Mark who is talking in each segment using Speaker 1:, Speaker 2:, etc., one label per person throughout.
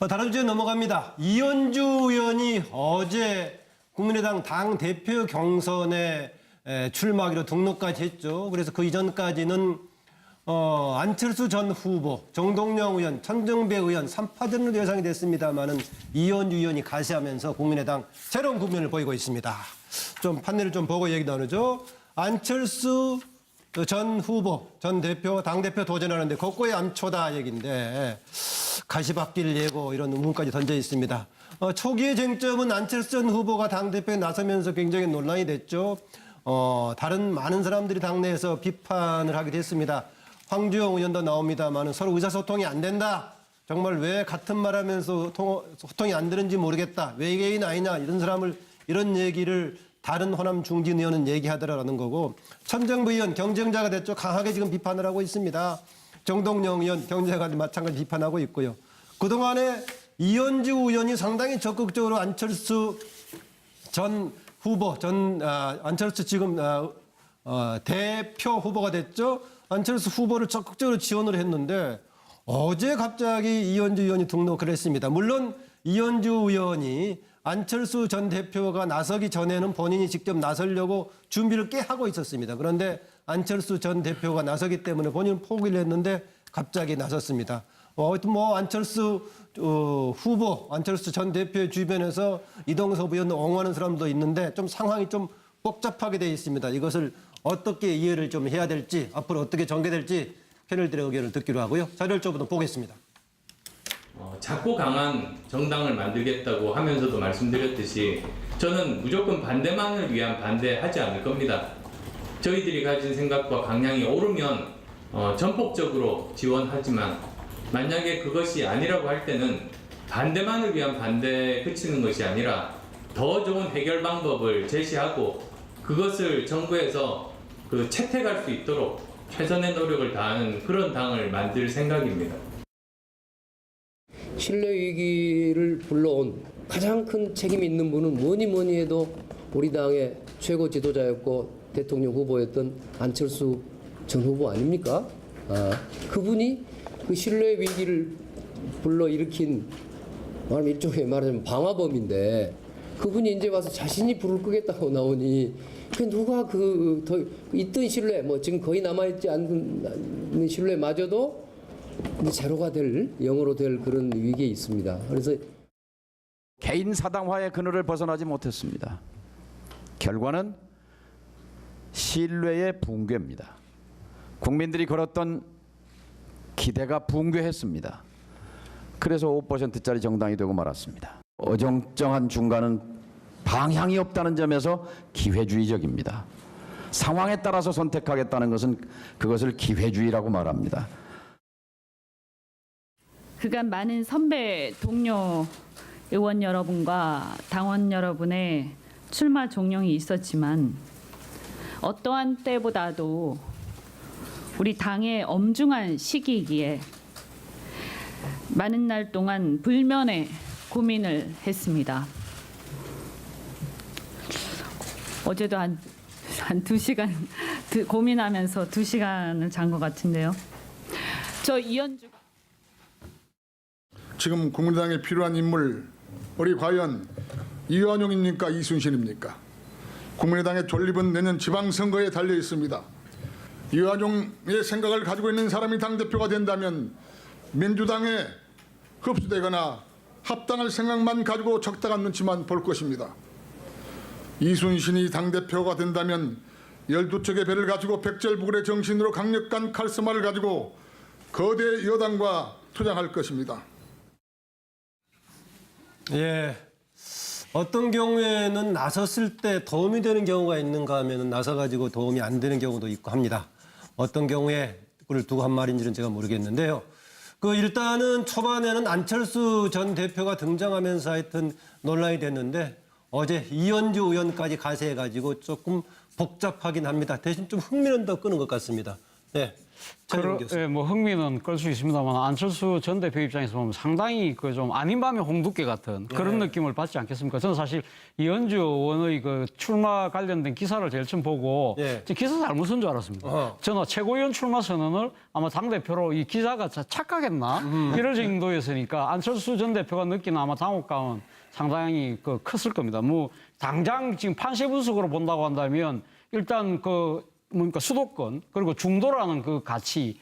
Speaker 1: 다른 주제 넘어갑니다. 이현주 의원이 어제 국민의당 당대표 경선에 출마하기로 등록까지 했죠. 그래서 그 이전까지는 안철수 전 후보, 정동영 의원, 천정배 의원 3파전으로 예상이 됐습니다만은 이현주 의원이 가세하면서 국민의당 새로운 국면을 보이고 있습니다. 좀 판례를 좀 보고 얘기 나누죠. 안철수 전 후보, 전 대표, 당대표 도전하는데 거꾸의 암초다 얘기인데 가시밭길 예고 이런 의문까지 던져 있습니다. 초기의 쟁점은 안철수 전 후보가 당대표에 나서면서 굉장히 논란이 됐죠. 다른 많은 사람들이 당내에서 비판을 하기도 했습니다. 황주영 의원도 나옵니다만 서로 의사소통이 안 된다. 정말 왜 같은 말 하면서 소통이 안 되는지 모르겠다. 외계인 아니냐 이런 얘기를 다른 호남 중진 의원은 얘기하더라는 거고, 천정부 의원 경쟁자가 됐죠. 강하게 지금 비판을 하고 있습니다. 정동영 의원 경쟁자가 마찬가지 비판하고 있고요. 그동안에 이현주 의원이 상당히 적극적으로 안철수 전 후보, 안철수 지금 대표 후보가 됐죠. 안철수 후보를 적극적으로 지원을 했는데 어제 갑자기 이현주 의원이 등록을 했습니다. 물론 이현주 의원이 안철수 전 대표가 나서기 전에는 본인이 직접 나서려고 준비를 꽤 하고 있었습니다. 그런데 안철수 전 대표가 나서기 때문에 본인은 포기를 했는데 갑자기 나섰습니다. 하여튼 안철수 후보, 안철수 전 대표의 주변에서 이동섭 의원을 옹호하는 사람도 있는데 좀 상황이 좀 복잡하게 되어 있습니다. 이것을 어떻게 이해를 좀 해야 될지, 앞으로 어떻게 전개될지 패널들의 의견을 듣기로 하고요. 자료를 좀 보겠습니다.
Speaker 2: 작고 강한 정당을 만들겠다고 하면서도 말씀드렸듯이 저는 무조건 반대만을 위한 반대하지 않을 겁니다. 저희들이 가진 생각과 강량이 오르면 전폭적으로 지원하지만 만약에 그것이 아니라고 할 때는 반대만을 위한 반대에 그치는 것이 아니라 더 좋은 해결 방법을 제시하고 그것을 정부에서 채택할 수 있도록 최선의 노력을 다하는 그런 당을 만들 생각입니다.
Speaker 3: 신뢰 위기를 불러온 가장 큰 책임이 있는 분은 뭐니 해도 우리 당의 최고 지도자였고 대통령 후보였던 안철수 전 후보 아닙니까? 그분이 그 신뢰 위기를 불러일으킨 일종의 말하자면 방화범인데 그분이 이제 와서 자신이 불을 끄겠다고 나오니 누가 더 있던 신뢰, 지금 거의 남아있지 않는 신뢰마저도 제로가 될, 0으로 될 그런 위기에 있습니다. 그래서
Speaker 4: 개인 사당화의 그늘을 벗어나지 못했습니다. 결과는 신뢰의 붕괴입니다. 국민들이 걸었던 기대가 붕괴했습니다. 그래서 5%짜리 정당이 되고 말았습니다. 어정쩡한 중간은 방향이 없다는 점에서 기회주의적입니다. 상황에 따라서 선택하겠다는 것은 그것을 기회주의라고 말합니다.
Speaker 5: 그간 많은 선배, 동료 의원 여러분과 당원 여러분의 출마 종용이 있었지만 어떠한 때보다도 우리 당의 엄중한 시기이기에 많은 날 동안 불면의 고민을 했습니다. 어제도 한 2시간 고민하면서 2시간을 잔 것 같은데요. 저 이현주
Speaker 6: 지금 국민의당에 필요한 인물 우리 과연 이완용입니까 이순신입니까? 국민의당의 존립은 내년 지방선거에 달려 있습니다. 이완용의 생각을 가지고 있는 사람이 당대표가 된다면 민주당에 흡수되거나 합당할 생각만 가지고 적당한 눈치만 볼 것입니다. 이순신이 당대표가 된다면 12척의 배를 가지고 백절부굴의 정신으로 강력한 카리스마를 가지고 거대 여당과 투쟁할 것입니다.
Speaker 1: 예, 어떤 경우에는 나섰을 때 도움이 되는 경우가 있는가 하면 나서가지고 도움이 안 되는 경우도 있고 합니다. 어떤 경우에 그걸 두고 한 말인지는 제가 모르겠는데요. 일단은 초반에는 안철수 전 대표가 등장하면서 하여튼 논란이 됐는데 어제 이현주 의원까지 가세해가지고 조금 복잡하긴 합니다. 대신 좀 흥미는 더 끄는 것 같습니다. 네. 차영 교수.
Speaker 7: 예, 뭐 흥미는 끌 수 있습니다만 안철수 전 대표 입장에서 보면 상당히 그 좀 아닌 밤에 홍두깨 같은 그런 느낌을 받지 않겠습니까? 저는 사실 이현주 의원의 그 출마 관련된 기사를 제일 처음 보고
Speaker 1: 예.
Speaker 7: 기사 잘못 쓴 줄 알았습니다. 저는 최고위원 출마 선언을 아마 당 대표로 이 기자가 착각했나 이럴 정도였으니까 안철수 전 대표가 느끼는 아마 당혹감은 상당히 그 컸을 겁니다. 뭐 당장 지금 판세 분석으로 본다고 한다면 일단 그 뭡니까 수도권 그리고 중도라는 그 가치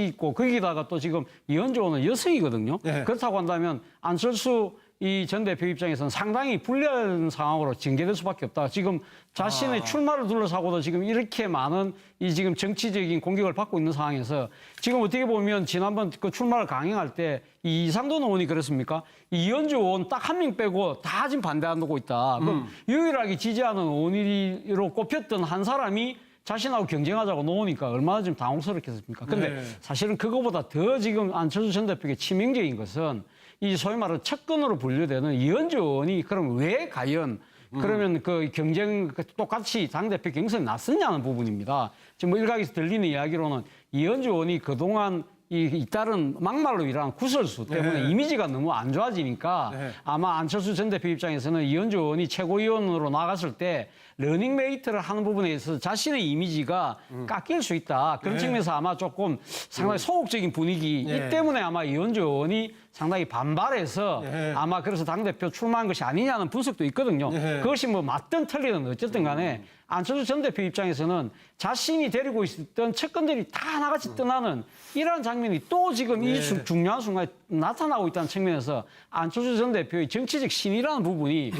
Speaker 7: 있고 거기다가 또 지금 이현주 의원은 여성이거든요.
Speaker 1: 네.
Speaker 7: 그렇다고 한다면 안철수 이 전 대표 입장에서는 상당히 불리한 상황으로 전개될 수밖에 없다. 지금 자신의 출마를 둘러싸고도 지금 이렇게 많은 이 지금 정치적인 공격을 받고 있는 상황에서 지금 어떻게 보면 지난번 그 출마를 강행할 때 이 이상돈 의원이 그랬습니까? 이현주 의원 딱 한 명 빼고 다 지금 반대하고 있다. 그럼 유일하게 지지하는 의원으로 꼽혔던 한 사람이 자신하고 경쟁하자고 놓으니까 얼마나 지금 당혹스럽겠습니까? 근데
Speaker 1: 네.
Speaker 7: 사실은 그거보다 더 지금 안철수 전 대표에게 치명적인 것은 이 소위 말하는 측근으로 분류되는 이현주 의원이 그럼 왜 과연 그러면 그 경쟁 똑같이 당대표 경선에 나섰냐는 부분입니다. 지금 뭐 일각에서 들리는 이야기로는 이현주 의원이 그동안 이 다른 막말로 일하는 구설수 때문에
Speaker 1: 네.
Speaker 7: 이미지가 너무 안 좋아지니까
Speaker 1: 네.
Speaker 7: 아마 안철수 전 대표 입장에서는 이현주 의원이 최고위원으로 나갔을 때 러닝메이트를 하는 부분에 있어서 자신의 이미지가 깎일 수 있다. 그런 측면에서 아마 조금 상당히 소극적인 분위기
Speaker 1: 네.
Speaker 7: 이 때문에 아마 이현주 의원이 상당히 반발해서
Speaker 1: 네.
Speaker 7: 아마 그래서 당대표 출마한 것이 아니냐는 분석도 있거든요.
Speaker 1: 네.
Speaker 7: 그것이 뭐 맞든 틀리든 어쨌든 간에 안철수 전 대표 입장에서는 자신이 데리고 있었던 측근들이 다 하나같이 떠나는 이러한 장면이 또 지금 이 중요한 순간에 나타나고 있다는 측면에서 안철수 전 대표의 정치적 신이라는 부분이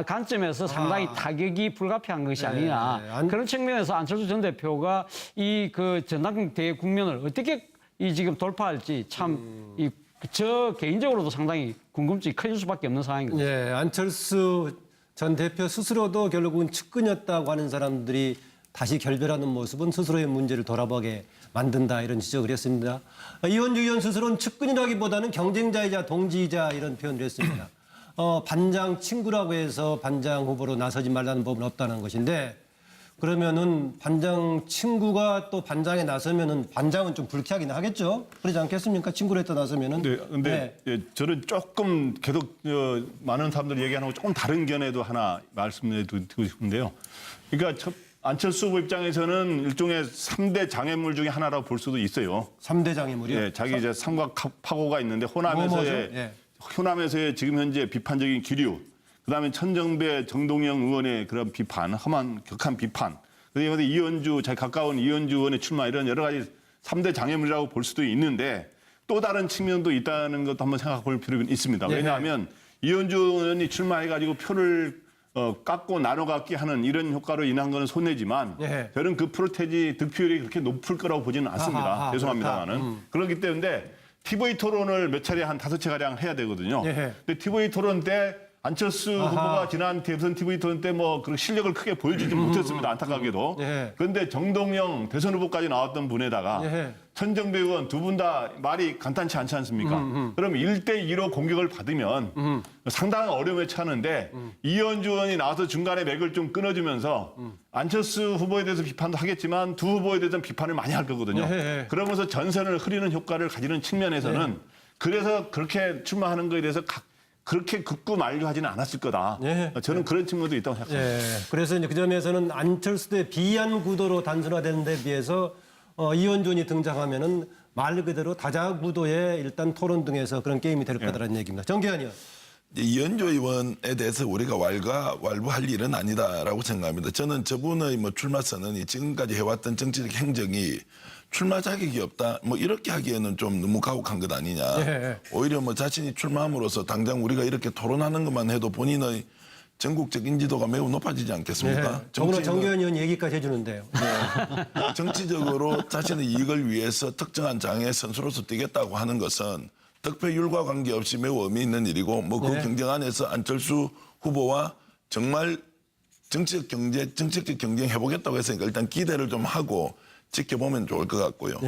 Speaker 7: 관점에서 상당히 타격이 불가피한 것이 아니냐. 그런 측면에서 안철수 전 대표가 이 그 전당대회 국면을 어떻게 이 지금 돌파할지 참 저 개인적으로도 상당히 궁금증이 커질 수밖에 없는 상황인 거죠.
Speaker 1: 예, 안철수 전 대표 스스로도 결국은 측근이었다고 하는 사람들이 다시 결별하는 모습은 스스로의 문제를 돌아보게 만든다 이런 지적을 했습니다. 이현주 의원 스스로는 측근이라기보다는 경쟁자이자 동지이자 이런 표현을 했습니다. 반장 친구라고 해서 반장 후보로 나서지 말라는 법은 없다는 것인데 그러면은 반장 친구가 또 반장에 나서면은 반장은 좀 불쾌하긴 하겠죠. 그러지 않겠습니까? 친구로 했다 나서면은.
Speaker 8: 네, 근데 예, 저는 조금 계속 많은 사람들이 얘기하는 거 조금 다른 견해도 하나 말씀해 드리고 싶은데요. 그러니까 안철수 후보 입장에서는 일종의 3대 장애물 중에 하나라고 볼 수도 있어요.
Speaker 1: 3대 장애물이요?
Speaker 8: 예, 자기 이제 삼각파고가 있는데
Speaker 1: 뭐죠?
Speaker 8: 호남에서의
Speaker 1: 예.
Speaker 8: 호남에서의 지금 현재 비판적인 기류, 그다음에 천정배, 정동영 의원의 그런 비판, 격한 비판, 그다음에 이현주, 자기 가까운 이현주 의원의 출마 이런 여러 가지 3대 장애물이라고 볼 수도 있는데 또 다른 측면도 있다는 것도 한번 생각해 볼 필요가 있습니다. 왜냐하면 이현주 의원이 출마해가지고 표를 깎고 나눠 갖기 하는 이런 효과로 인한 거는 손해지만 저는 그 프로테지 득표율이 그렇게 높을 거라고 보지는 않습니다. 죄송합니다만은. 그렇기 때문에 TV 토론을 몇 차례 한 5차가량 해야 되거든요. 근데 TV 토론 때 안철수 후보가 지난 대선 TV 토론 때 뭐 그런 실력을 크게 보여주지 못했습니다. 안타깝게도. 그런데 정동영 대선 후보까지 나왔던 분에다가 천정배 의원 두 분 다 말이 간단치 않지 않습니까? 그럼 1대2로 공격을 받으면 상당한 어려움에 처하는데 이현주 의원이 나와서 중간에 맥을 좀 끊어주면서 안철수 후보에 대해서 비판도 하겠지만 두 후보에 대해서는 비판을 많이 할 거거든요. 그러면서 전선을 흐리는 효과를 가지는 측면에서는 그래서 그렇게 출마하는 거에 대해서 그렇게 극구 만류하지는 않았을 거다. 저는 그런 측면도 있다고 생각합니다.
Speaker 1: 예. 그래서 이제 그 점에서는 안철수 대 비한 구도로 단순화되는 데 비해서 이현주 의원이 등장하면은 말 그대로 다자 구도의 일단 토론 등에서 그런 게임이 될 거다라는 얘기입니다. 정기환이요.
Speaker 9: 이현주 의원에 대해서 우리가 왈부할 일은 아니다라고 생각합니다. 저는 저분의 뭐 출마 선언이 지금까지 해왔던 정치적 행적이 출마 자격이 없다. 뭐 이렇게 하기에는 좀 너무 가혹한 것 아니냐. 오히려 뭐 자신이 출마함으로써 당장 우리가 이렇게 토론하는 것만 해도 본인의 전국적 인지도가 매우 높아지지 않겠습니까?
Speaker 1: 오늘 정기환 의원 얘기까지 해주는데요.
Speaker 9: 정치적으로 자신의 이익을 위해서 특정한 장애 선수로서 뛰겠다고 하는 것은 득표율과 관계없이 매우 의미 있는 일이고 뭐 그 경쟁 안에서 안철수 후보와 정말 정치적 경쟁 해보겠다고 했으니까 일단 기대를 좀 하고 지켜보면 좋을 것 같고요.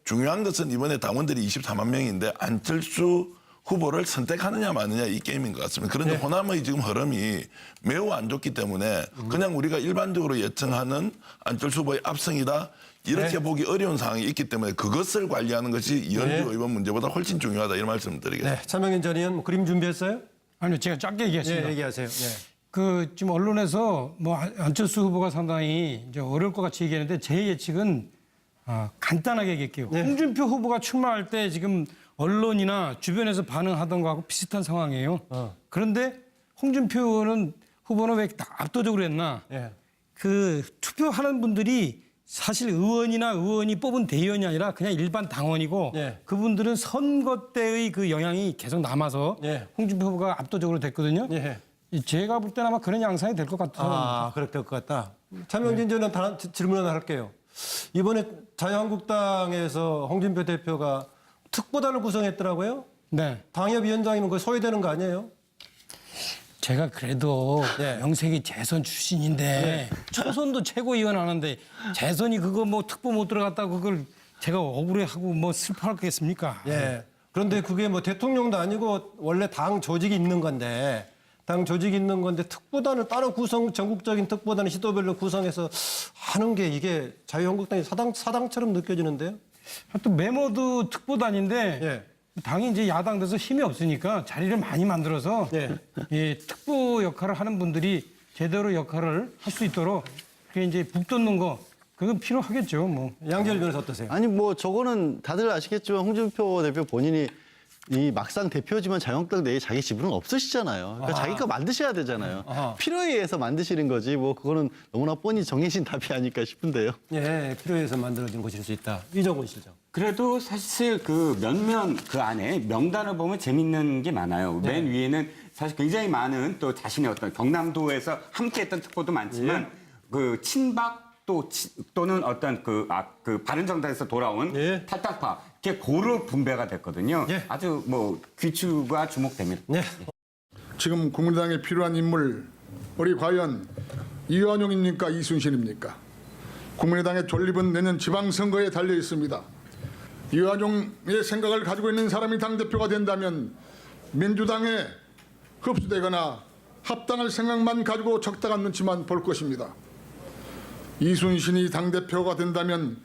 Speaker 9: 중요한 것은 이번에 당원들이 24만 명인데 안철수 후보를 선택하느냐 마느냐 이 게임인 것 같습니다. 그런데 호남의 지금 흐름이 매우 안 좋기 때문에 그냥 우리가 일반적으로 예측하는 안철수 후보의 압승이다 이렇게 보기 어려운 상황이 있기 때문에 그것을 관리하는 것이 이현주 의원 문제보다 훨씬 중요하다 이런 말씀을 드리겠습니다.
Speaker 1: 네, 차명인 전 의원 그림 준비했어요?
Speaker 10: 아니요, 제가 짧게 얘기했습니다.
Speaker 1: 예, 얘기하세요. 예.
Speaker 10: 그 지금 언론에서 뭐 안철수 후보가 상당히 이제 어려울 것 같이 얘기하는데 제 예측은 간단하게 얘기할게요.
Speaker 1: 네.
Speaker 10: 홍준표 후보가 출마할 때 지금 언론이나 주변에서 반응하던 거하고 비슷한 상황이에요. 그런데 홍준표 후보는 왜 압도적으로 했나?
Speaker 1: 예.
Speaker 10: 그 투표하는 분들이 사실 의원이 뽑은 대의원이 아니라 그냥 일반 당원이고
Speaker 1: 예.
Speaker 10: 그분들은 선거 때의 그 영향이 계속 남아서
Speaker 1: 예.
Speaker 10: 홍준표 후보가 압도적으로 됐거든요.
Speaker 1: 예.
Speaker 10: 제가 볼 때는 아마 그런 양상이 될 것 같아요.
Speaker 1: 아, 그렇게 될 것 같다. 차명진 전 의원 다른 질문 하나 할게요. 이번에 자유한국당에서 홍준표 대표가 특보단을 구성했더라고요.
Speaker 10: 네.
Speaker 1: 당협위원장이면 그거 소외되는 거 아니에요?
Speaker 10: 제가 그래도
Speaker 1: 네.
Speaker 10: 명색이 재선 출신인데 초선도 최고위원 하는데 재선이 그거 뭐 특보 못 들어갔다고 그걸 제가 억울해하고 뭐 슬퍼하겠습니까?
Speaker 1: 예. 그런데 그게 뭐 대통령도 아니고 원래 당 조직이 있는 건데 특보단을 따로 전국적인 특보단을 시도별로 구성해서 하는 게 이게 자유한국당이 사당처럼 느껴지는데요.
Speaker 10: 하여튼 메모도 특보단인데
Speaker 1: 예.
Speaker 10: 당이 이제 야당 돼서 힘이 없으니까 자리를 많이 만들어서
Speaker 1: 예.
Speaker 10: 예, 특보 역할을 하는 분들이 제대로 역할을 할 수 있도록 그게 이제 북돋는 거 그건 필요하겠죠. 뭐.
Speaker 1: 양지열 변호사 어떠세요?
Speaker 11: 아니 뭐 저거는 다들 아시겠지만 홍준표 대표 본인이 이 막상 대표지만 자유한국당 내에 자기 지분은 없으시잖아요. 그러니까 자기가 만드셔야 되잖아요. 필요에 의해서 만드시는 거지 뭐 그거는 너무나 뻔히 정해진 답이 아닐까 싶은데요.
Speaker 1: 예, 필요해서 만들어진 것일 수 있다. 이정훈 실장.
Speaker 12: 그래도 사실 그 몇몇 그 안에 명단을 보면 재밌는 게 많아요. 맨 위에는 사실 굉장히 많은 또 자신의 어떤 경남도에서 함께했던 특보도 많지만 그 친박 또는 어떤 그 바른정당에서 돌아온 탈당파 이렇게 고루 분배가 됐거든요. 아주 뭐 귀추가 주목됩니다.
Speaker 1: 네.
Speaker 6: 지금 국민의당에 필요한 인물 우리 과연 이완용입니까 이순신입니까? 국민의당의 존립은 내년 지방선거에 달려 있습니다. 이완용의 생각을 가지고 있는 사람이 당대표가 된다면 민주당에 흡수되거나 합당할 생각만 가지고 적당한 눈치만 볼 것입니다. 이순신이 당대표가 된다면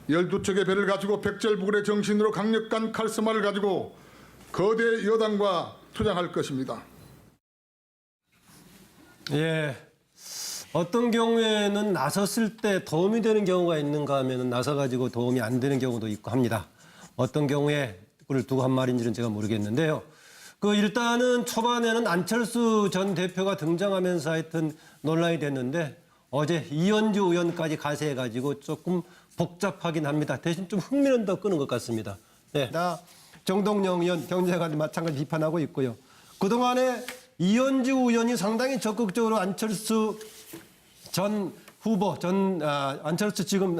Speaker 6: 12척의 배를 가지고 백절부굴의 정신으로 강력한 카리스마를 가지고 거대 여당과 투쟁할 것입니다.
Speaker 1: 예. 어떤 경우에는 나섰을 때 도움이 되는 경우가 있는가 하면 나서가지고 도움이 안 되는 경우도 있고 합니다. 어떤 경우에 그걸 두고 한 말인지는 제가 모르겠는데요. 일단은 초반에는 안철수 전 대표가 등장하면서 하여튼 논란이 됐는데 어제 이현주 의원까지 가세해가지고 조금 복잡하긴 합니다. 대신 좀 흥미는 더 끄는 것 같습니다. 네, 정동영 의원 경제가 마찬가지 비판하고 있고요. 그동안에 이현주 의원이 상당히 적극적으로 안철수 전 후보, 안철수 지금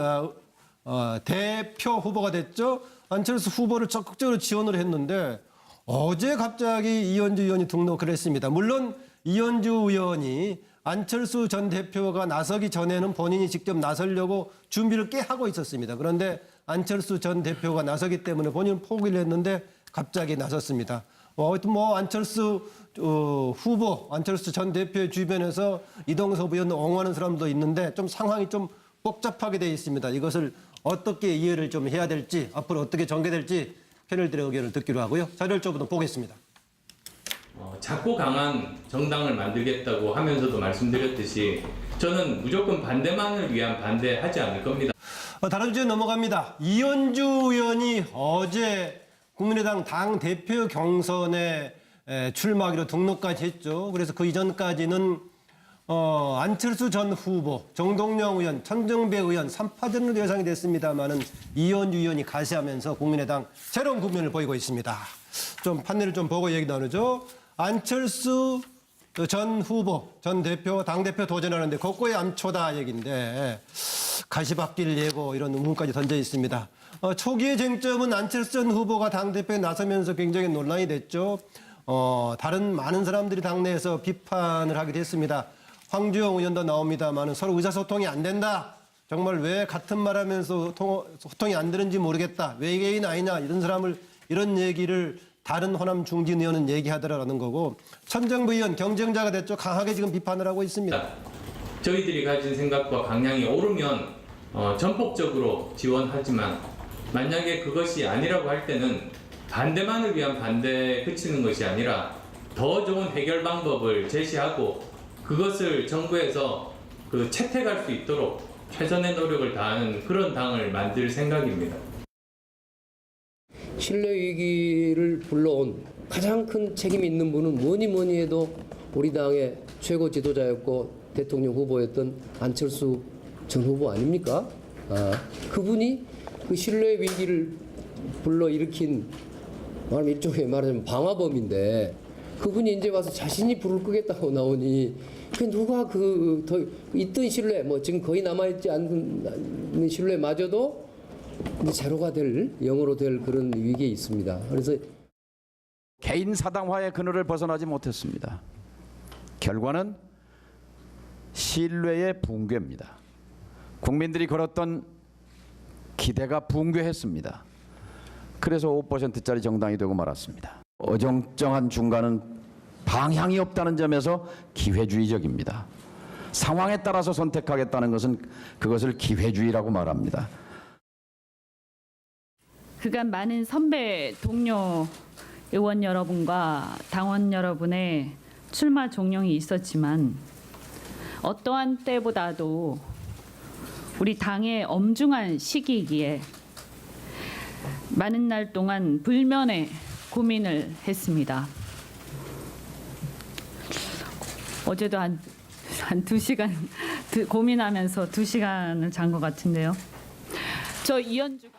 Speaker 1: 대표 후보가 됐죠. 안철수 후보를 적극적으로 지원을 했는데 어제 갑자기 이현주 의원이 등록을 했습니다. 물론 이현주 의원이 안철수 전 대표가 나서기 전에는 본인이 직접 나서려고 준비를 꽤 하고 있었습니다. 그런데 안철수 전 대표가 나서기 때문에 본인은 포기를 했는데 갑자기 나섰습니다. 하여튼 안철수 후보, 안철수 전 대표의 주변에서 이동섭 의원을 옹호하는 사람도 있는데 좀 상황이 좀 복잡하게 되어 있습니다. 이것을 어떻게 이해를 좀 해야 될지 앞으로 어떻게 전개될지 패널들의 의견을 듣기로 하고요. 자료를 좀 보겠습니다.
Speaker 2: 작고 강한 정당을 만들겠다고 하면서도 말씀드렸듯이 저는 무조건 반대만을 위한 반대하지 않을 겁니다.
Speaker 1: 다른 주제 넘어갑니다. 이현주 의원이 어제 국민의당 당 대표 경선에 출마하기로 등록까지 했죠. 그래서 그 이전까지는 안철수 전 후보, 정동영 의원, 천정배 의원 3파전으로 예상이 됐습니다만은 이현주 의원이 가세하면서 국민의당 새로운 국면을 보이고 있습니다. 좀 판례를 좀 보고 얘기 나누죠. 안철수 전 후보, 전 대표, 당대표 도전하는데 그거의 암초다 얘기인데 가시밭길 예고 이런 의문까지 던져 있습니다. 초기의 쟁점은 안철수 전 후보가 당대표에 나서면서 굉장히 논란이 됐죠. 다른 많은 사람들이 당내에서 비판을 하기도 했습니다. 황주영 의원도 나옵니다만 서로 의사소통이 안 된다. 정말 왜 같은 말 하면서 소통이 안 되는지 모르겠다. 외계인 아니냐 이런 얘기를 다른 호남 중진 의원은 얘기하더라는 거고 천정부 의원 경쟁자가 됐죠. 강하게 지금 비판을 하고 있습니다.
Speaker 2: 저희들이 가진 생각과 강량이 오르면 전폭적으로 지원하지만 만약에 그것이 아니라고 할 때는 반대만을 위한 반대에 그치는 것이 아니라 더 좋은 해결 방법을 제시하고 그것을 정부에서 채택할 수 있도록 최선의 노력을 다하는 그런 당을 만들 생각입니다.
Speaker 3: 신뢰 위기를 불러온 가장 큰 책임 있는 분은 뭐니 해도 우리 당의 최고 지도자였고 대통령 후보였던 안철수 전 후보 아닙니까? 그분이 그 신뢰 위기를 불러일으킨 말하면 일종의 말하자면 방화범인데 그분이 이제 와서 자신이 불을 끄겠다고 나오니 그 누가 더 있던 신뢰 뭐 지금 거의 남아있지 않는 신뢰마저도 이제 제로가 될 0으로 될 그런 위기에 있습니다. 그래서
Speaker 4: 개인 사당화의 그늘을 벗어나지 못했습니다. 결과는 신뢰의 붕괴입니다. 국민들이 걸었던 기대가 붕괴했습니다. 그래서 5%짜리 정당이 되고 말았습니다. 어정쩡한 중간은 방향이 없다는 점에서 기회주의적입니다. 상황에 따라서 선택하겠다는 것은 그것을 기회주의라고 말합니다.
Speaker 5: 그간 많은 선배 동료 의원 여러분과 당원 여러분의 출마 종용이 있었지만 어떠한 때보다도 우리 당의 엄중한 시기이기에 많은 날 동안 불면의 고민을 했습니다. 어제도 한 2시간 고민하면서 2시간을 잔 것 같은데요. 저 이현주